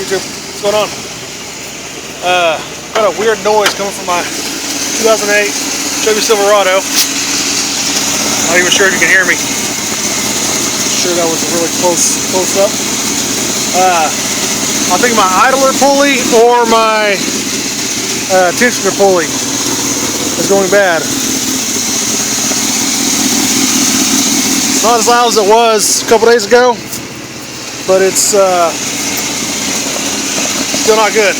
YouTube? What's going on? Got a weird noise coming from my 2008 Chevy Silverado. Not even sure if you can hear me. Sure, that was a really close up. I think my idler pulley or my tensioner pulley is going bad. Not as loud as it was a couple days ago, but it's still not good.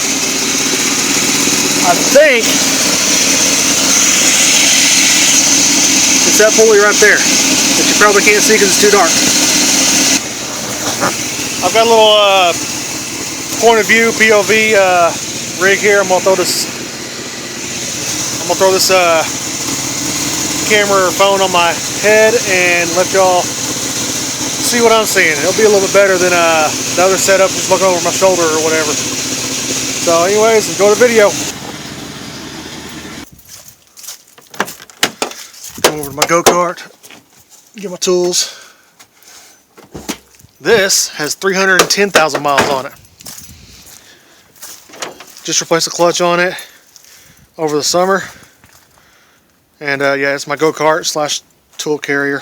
I think it's that pulley right there that you probably can't see because it's too dark. I've got a little point of view POV rig here. I'm gonna throw this camera or phone on my head and let y'all see what I'm seeing. It'll be a little bit better than the other setup, just looking over my shoulder or whatever. So anyways, enjoy the video. Come over to my go-kart, get my tools. This has 310,000 miles on it. Just replaced the clutch on it over the summer. And yeah, it's my go-kart slash tool carrier.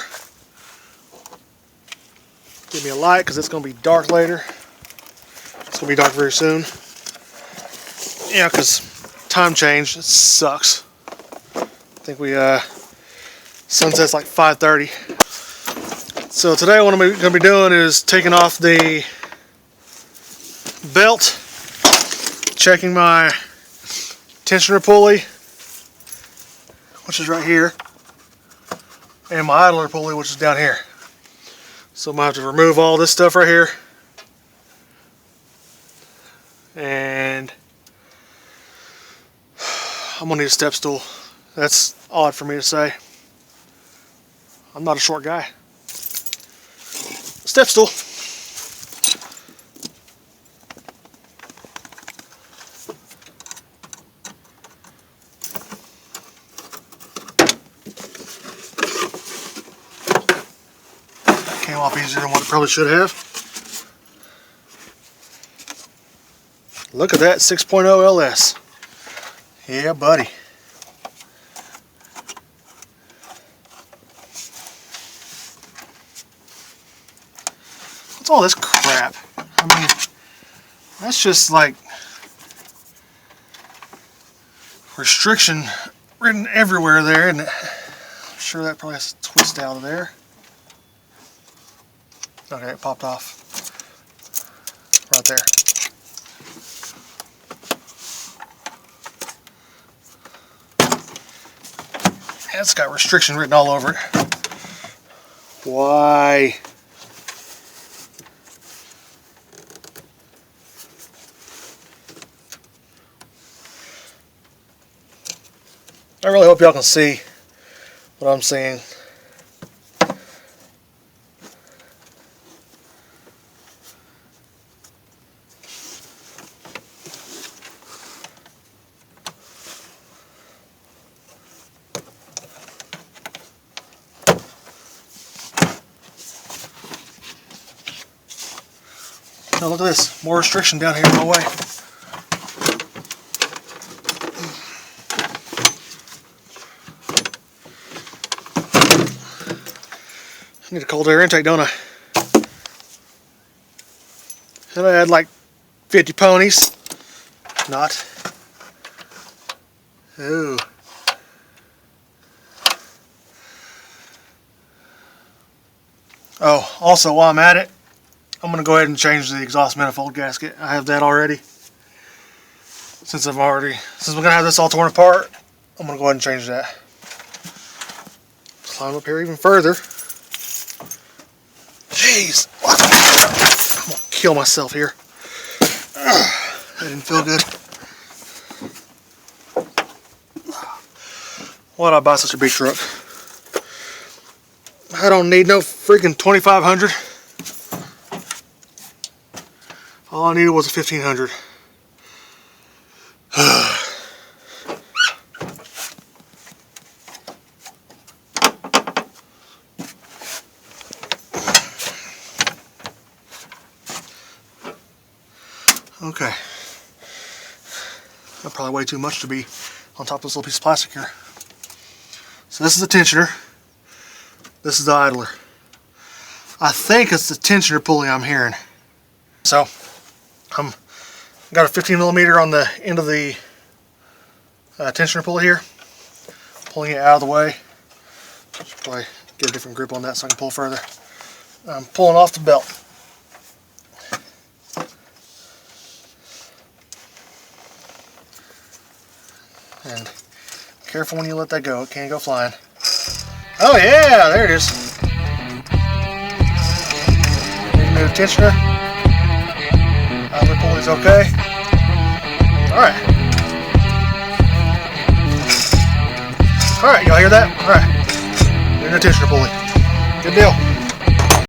Give me a light because it's going to be dark later. It's going to be dark very soon. Yeah, because time change, it sucks. I think we sunset's like 5:30. So today what I'm going to be doing is taking off the belt, checking my tensioner pulley, which is right here, and my idler pulley, which is down here. So I'm going to have to remove all this stuff right here, and I'm going to need a step stool. That's odd for me to say. I'm not a short guy. Step stool. Came off easier than what it probably should have. Look at that 6.0 LS. Yeah, buddy. What's all this crap? I mean, that's just like restriction written everywhere there, and I'm sure that probably has to twist out of there. Okay, it popped off right there. It's got restriction written all over it. Why? I really hope y'all can see what I'm seeing. Now look at this, more restriction down here in my way. I need a cold air intake, don't I? Should I add like 50 ponies? Not. Ooh. Oh, also while I'm at it, I'm going to go ahead and change the exhaust manifold gasket. I have that already. Since we're going to have this all torn apart, I'm going to go ahead and change that. Climb up here even further. Jeez. I'm going to kill myself here. That didn't feel good. Why did I buy such a big truck? I don't need no freaking 2500. All I needed was a 1500. Okay. That's probably way too much to be on top of this little piece of plastic here. So this is the tensioner. This is the idler. I think it's the tensioner pulley I'm hearing. So I'm got a 15 millimeter on the end of the tensioner pulley here. Pulling it out of the way. Should probably get a different grip on that so I can pull further. I'm pulling off the belt. And careful when you let that go, it can go flying. Oh yeah, there it is. New tensioner. Outlet pulley's okay. Alright. Alright, y'all hear that? Alright. New tensioner pulley. Good deal.